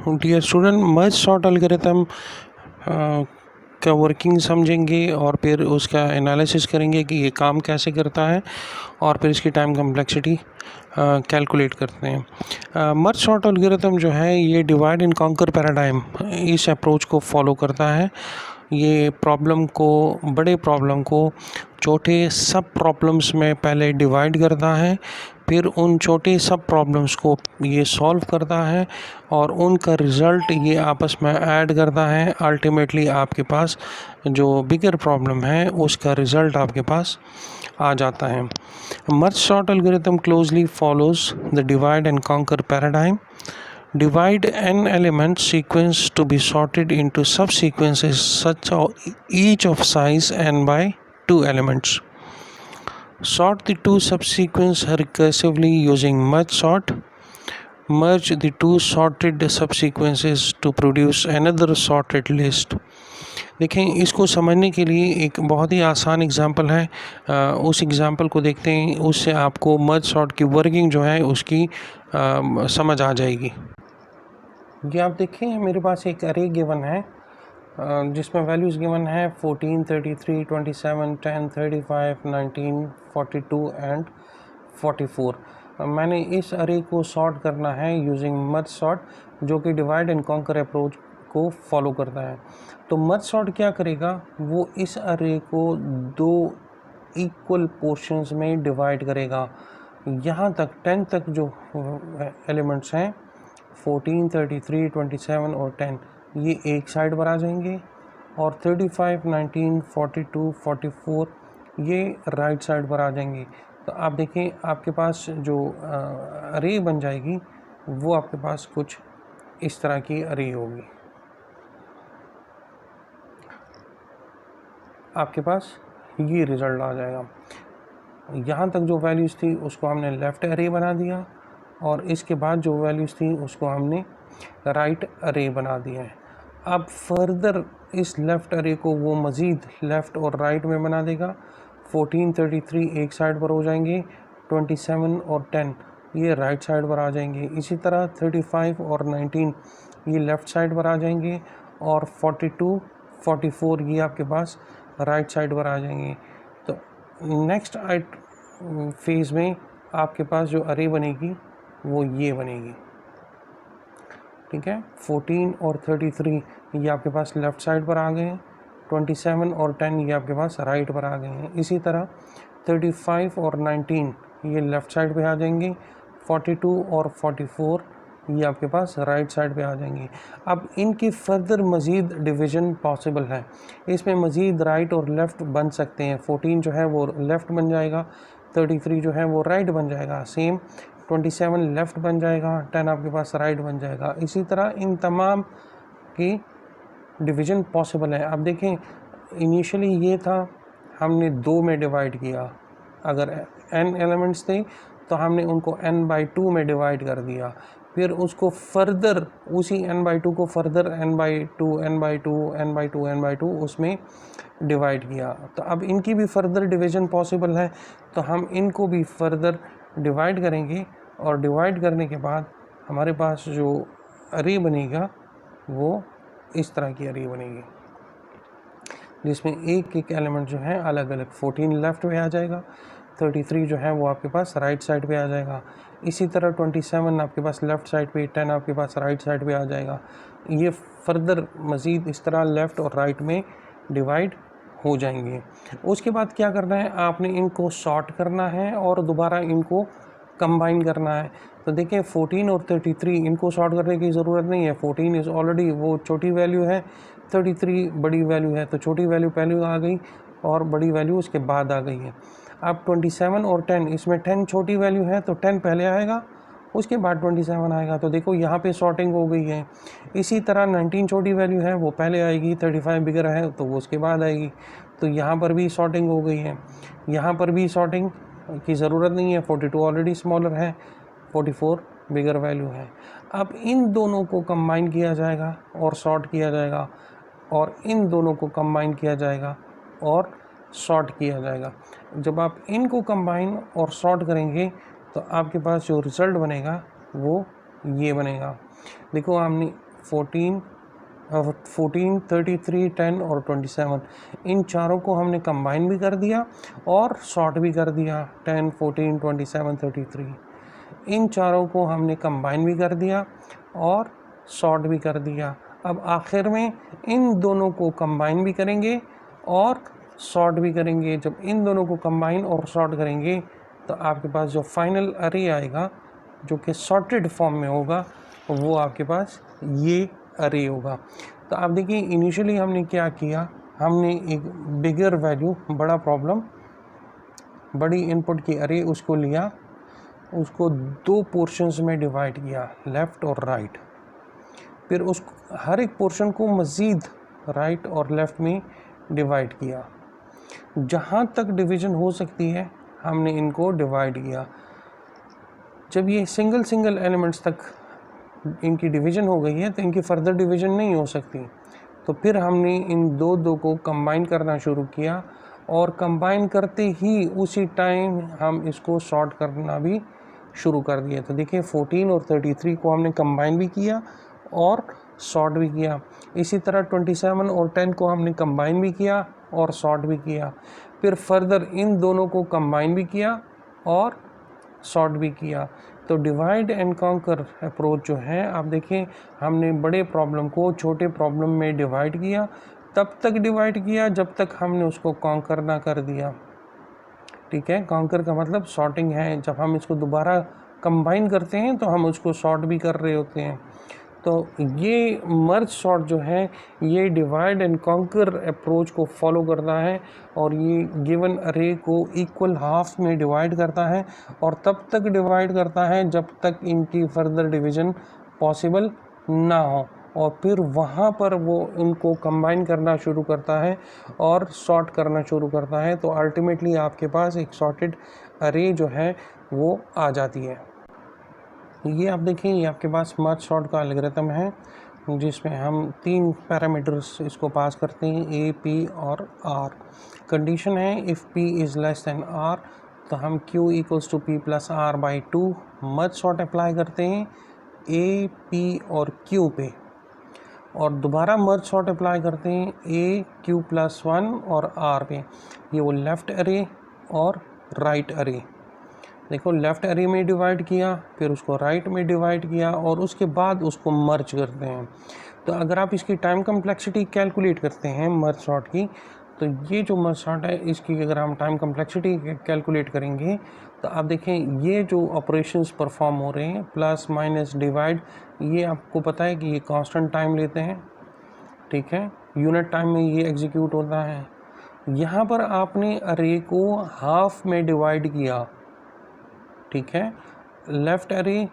Dear student, merge sort algorithm का working समझेंगे और फिर उसका एनालिसिस करेंगे कि ये काम कैसे करता है और फिर इसकी टाइम कम्प्लेक्सिटी कैलकुलेट करते हैं। मर्ज सॉर्ट एल्गोरिथम जो है ये डिवाइड एंड कॉन्कर पैराडाइम इस अप्रोच को फॉलो करता है। ये बड़े प्रॉब्लम को छोटे सब प्रॉब्लम्स में पहले डिवाइड करता है, फिर उन छोटे सब प्रॉब्लम्स को ये सॉल्व करता है और उनका रिज़ल्ट ये आपस में ऐड करता है। अल्टीमेटली आपके पास जो बिगर प्रॉब्लम है उसका रिज़ल्ट आपके पास आ जाता है। मर्ज sort algorithm closely follows the divide and conquer paradigm. Divide n element sequence to be sorted into subsequences such each of size n by 2 elements. Sort the two subsequences recursively using merge sort. Merge the two sorted subsequences to produce another sorted list. देखें, इसको समझने के लिए एक बहुत ही आसान example है। उस एग्जांपल को देखते हैं, उससे आपको मर्ज सॉर्ट की वर्किंग जो है उसकी समझ आ जाएगी। ये आप देखें, मेरे पास एक अरे गिवन है जिसमें वैल्यूज़ गिवन है 14, 33, 27, 10, 35, 19, 42 एंड 44। मैंने इस अरे को सॉर्ट करना है यूजिंग मर्ज सॉर्ट, जो कि डिवाइड एंड कॉन्कर अप्रोच को फॉलो करता है। तो मर्ज सॉर्ट क्या करेगा, वो इस अरे को दो इक्वल पोर्शंस में डिवाइड करेगा। यहाँ तक 10 तक जो एलिमेंट्स हैं 14, 33, 27 और 10 ये एक साइड पर आ जाएंगे और 35, 19, 42, 44 ये राइट साइड पर आ जाएंगे। तो आप देखें, आपके पास जो अरे बन जाएगी वो आपके पास कुछ इस तरह की अरे होगी। आपके पास ये रिज़ल्ट आ जाएगा। यहाँ तक जो वैल्यूज़ थी उसको हमने लेफ़्ट अरे बना दिया और इसके बाद जो वैल्यूज़ थी उसको हमने राइट अरे बना दिया है। अब फर्दर इस लेफ़्ट अरे को वो मज़ीद लेफ़्ट और राइट में बना देगा। 14, 33 एक साइड पर हो जाएंगे, 27 और 10 ये राइट साइड पर आ जाएंगे। इसी तरह 35 और 19 ये लेफ़्ट साइड पर आ जाएंगे और 42, 44 ये आपके पास राइट साइड पर आ जाएंगे। तो नेक्स्ट फेज़ में आपके पास जो अरे बनेगी वो ये बनेगी, ठीक है। 14 और 33 ये आपके पास लेफ़्ट साइड पर आ गए हैं, 27 और 10 ये आपके पास राइट पर आ गए हैं। इसी तरह 35 और 19 ये लेफ़्ट साइड पे आ जाएंगे, 42 और 44 ये आपके पास राइट साइड पे आ जाएंगे। अब इनकी फर्दर मज़ीद डिवीज़न पॉसिबल है, इसमें मज़ीद राइट और लेफ़्ट बन सकते हैं। 14 जो है वो लेफ़्ट बन जाएगा, 33 जो है वो राइट बन जाएगा, सेम 27 लेफ़्ट बन जाएगा, 10 आपके पास राइट बन जाएगा। इसी तरह इन तमाम की डिवीज़न पॉसिबल है। अब देखें, इनिशियली ये था, हमने 2 में डिवाइड किया। अगर n एलिमेंट्स थे तो हमने उनको n by 2 में डिवाइड कर दिया, फिर उसको फर्दर उसी n by 2 को further n by 2, n by 2, n by 2, n by 2 उसमें डिवाइड किया। तो अब इनकी भी फर्दर डिवीज़न पॉसिबल है, तो हम इनको भी फर्दर डिवाइड करेंगे और डिवाइड करने के बाद हमारे पास जो अरे बनेगा वो इस तरह की अरे बनेगी, जिसमें एक एक एलिमेंट जो है अलग अलग 14 लेफ़्ट पे आ जाएगा, 33 जो है वो आपके पास राइट साइड पे आ जाएगा। इसी तरह 27 आपके पास लेफ़्ट साइड पे, 10 आपके पास राइट साइड पे आ जाएगा। ये फर्दर मज़ीद इस तरह लेफ़्ट और राइट में डिवाइड हो जाएंगे। उसके बाद क्या करना है, आपने इनको सॉर्ट करना है और दोबारा इनको कंबाइन करना है। तो देखिए 14 और 33 इनको सॉर्ट करने की ज़रूरत नहीं है, 14 इज़ ऑलरेडी वो छोटी वैल्यू है, 33 बड़ी वैल्यू है, तो छोटी वैल्यू पहले आ गई और बड़ी वैल्यू उसके बाद आ गई है। अब 27 और 10, इसमें 10 छोटी वैल्यू है तो 10 पहले आएगा, उसके बाद 27 आएगा। तो देखो यहाँ पे सॉर्टिंग हो गई है। इसी तरह 19 छोटी वैल्यू है वो पहले आएगी, 35 बिगर है तो वो उसके बाद आएगी। तो यहाँ पर भी सॉर्टिंग हो गई है, यहाँ पर भी सॉर्टिंग की ज़रूरत नहीं है, 42 ऑलरेडी स्मॉलर है, 44 बिगर वैल्यू है। अब इन दोनों को कंबाइन किया जाएगा और सॉर्ट किया जाएगा और इन दोनों को कंबाइन किया जाएगा और सॉर्ट किया जाएगा। जब आप इनको कंबाइन और सॉर्ट करेंगे तो आपके पास जो रिज़ल्ट बनेगा वो ये बनेगा। देखो, हमने 14, 33, 10 और 27, इन चारों को हमने कंबाइन भी कर दिया और सॉर्ट भी कर दिया। 10, 14, 27, 33, इन चारों को हमने कंबाइन भी कर दिया और सॉर्ट भी कर दिया। अब आखिर में इन दोनों को कंबाइन भी करेंगे और सॉर्ट भी करेंगे। जब इन दोनों को कंबाइन और सॉर्ट करेंगे तो आपके पास जो फाइनल अरे आएगा, जो कि सॉर्टेड फॉर्म में होगा, वो आपके पास ये अरे होगा। तो आप देखिए इनिशियली हमने क्या किया, हमने एक बिगर वैल्यू, बड़ा प्रॉब्लम, बड़ी इनपुट की अरे उसको लिया, उसको दो पोर्शंस में डिवाइड किया, लेफ़्ट और राइट। फिर उस हर एक पोर्शन को मज़ीद राइट और लेफ़्ट में डिवाइड किया। जहाँ तक डिवीज़न हो सकती है हमने इनको डिवाइड किया। जब ये सिंगल एलिमेंट्स तक इनकी डिवीज़न हो गई है तो इनकी फर्दर डिवीज़न नहीं हो सकती। तो फिर हमने इन दो को कंबाइन करना शुरू किया और कंबाइन करते ही उसी टाइम हम इसको सॉर्ट करना भी शुरू कर दिया। तो देखिए 14 और 33 को हमने कंबाइन भी किया और सॉर्ट भी किया। इसी तरह 27 और 10 को हमने कंबाइन भी किया और सॉर्ट भी किया। फिर फर्दर इन दोनों को कंबाइन भी किया और सॉर्ट भी किया। तो डिवाइड एंड कॉन्कर अप्रोच जो है, आप देखिए हमने बड़े प्रॉब्लम को छोटे प्रॉब्लम में डिवाइड किया, तब तक डिवाइड किया जब तक हमने उसको कॉन्कर ना कर दिया। ठीक है, कॉन्कर का मतलब सॉर्टिंग है। जब हम इसको दोबारा कंबाइन करते हैं तो हम उसको सॉर्ट भी कर रहे होते हैं। तो ये मर्ज सॉर्ट जो है ये डिवाइड एंड कॉन्कर अप्रोच को फॉलो करता है और ये गिवन अरे को इक्वल हाफ में डिवाइड करता है और तब तक डिवाइड करता है जब तक इनकी फर्दर डिवीज़न पॉसिबल ना हो, और फिर वहाँ पर वो इनको कंबाइन करना शुरू करता है और सॉर्ट करना शुरू करता है। तो अल्टीमेटली आपके पास एक सॉर्टेड अरे जो है वो आ जाती है। ये आप देखिए, ये आपके पास मर्ज सॉर्ट का एल्गोरिथम है जिसमें हम 3 पैरामीटर्स इसको पास करते हैं, ए, पी और आर। कंडीशन है if P is less than R तो हम q equals to P plus R by 2 merge sort apply करते हैं ए, पी और q पे, और दोबारा मर्ज सॉर्ट अप्लाई करते हैं ए, q प्लस 1 और r पे। ये वो लेफ़्ट अरे और राइट अरे। देखो लेफ़्ट अरे में डिवाइड किया, फिर उसको राइट में डिवाइड किया और उसके बाद उसको मर्ज करते हैं। तो अगर आप इसकी टाइम कम्प्लेक्सिटी कैलकुलेट करते हैं मर्ज सॉर्ट की, तो ये जो मर्ज सॉर्ट है इसकी अगर हम टाइम कम्प्लेक्सिटी कैलकुलेट करेंगे तो आप देखें ये जो ऑपरेशंस परफॉर्म हो रहे हैं, प्लस माइनस डिवाइड, ये आपको पता है कि ये कांस्टेंट टाइम लेते हैं। ठीक है, यूनिट टाइम में ये एग्जीक्यूट होता है। यहाँ पर आपने अरे को हाफ में डिवाइड किया। ठीक है, लेफ़्ट अरे,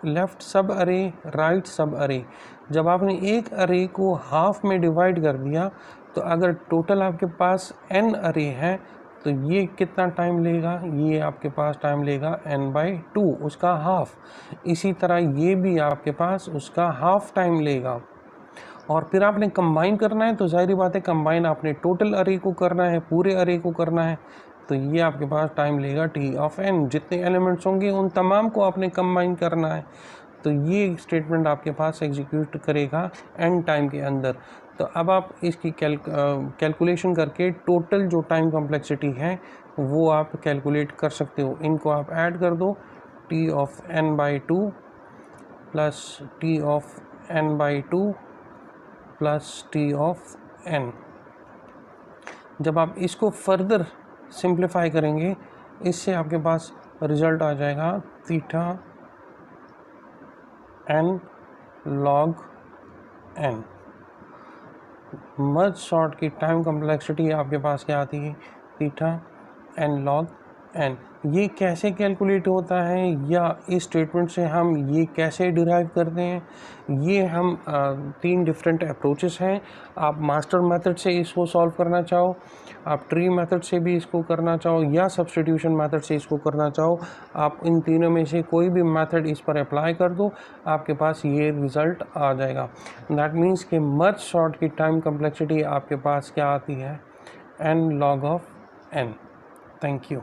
लेफ़्ट सब अरे, राइट सब अरे। जब आपने एक अरे को हाफ में डिवाइड कर दिया तो अगर टोटल आपके पास n अरे है तो ये कितना टाइम लेगा, ये आपके पास टाइम लेगा n/2, उसका हाफ। इसी तरह ये भी आपके पास उसका हाफ टाइम लेगा। और फिर आपने कंबाइन करना है तो ज़ाहिर बात है कंबाइन आपने टोटल अरे को करना है, पूरे अरे को करना है, तो ये आपके पास टाइम लेगा t ऑफ n। जितने एलिमेंट्स होंगे उन तमाम को आपने कंबाइन करना है। तो ये स्टेटमेंट आपके पास एग्जीक्यूट करेगा n टाइम के अंदर। तो अब आप इसकी कैलकुलेशन करके टोटल जो टाइम कॉम्प्लेक्सिटी है वो आप कैलकुलेट कर सकते हो। इनको आप ऐड कर दो, t of n/2 plus t of n/2 plus t of n। जब आप इसको फर्दर सिंप्लीफाई करेंगे इससे आपके पास रिज़ल्ट आ जाएगा theta n log n। Merge sort की टाइम कॉम्प्लेक्सिटी आपके पास क्या आती है, थीटा n log n। ये कैसे कैलकुलेट होता है या इस स्टेटमेंट से हम ये कैसे डिराइव करते हैं, ये हम 3 डिफरेंट अप्रोचेस हैं। आप मास्टर मेथड से इसको सॉल्व करना चाहो, आप ट्री मेथड से भी इसको करना चाहो, या सब्स्टिट्यूशन मेथड से इसको करना चाहो, आप इन तीनों में से कोई भी मेथड इस पर अप्लाई कर दो, आपके पास ये रिज़ल्ट आ जाएगा। दैट मीन्स कि मर्ज सॉर्ट की टाइम कॉम्प्लेक्सिटी आपके पास क्या आती है, n log of n। Thank you.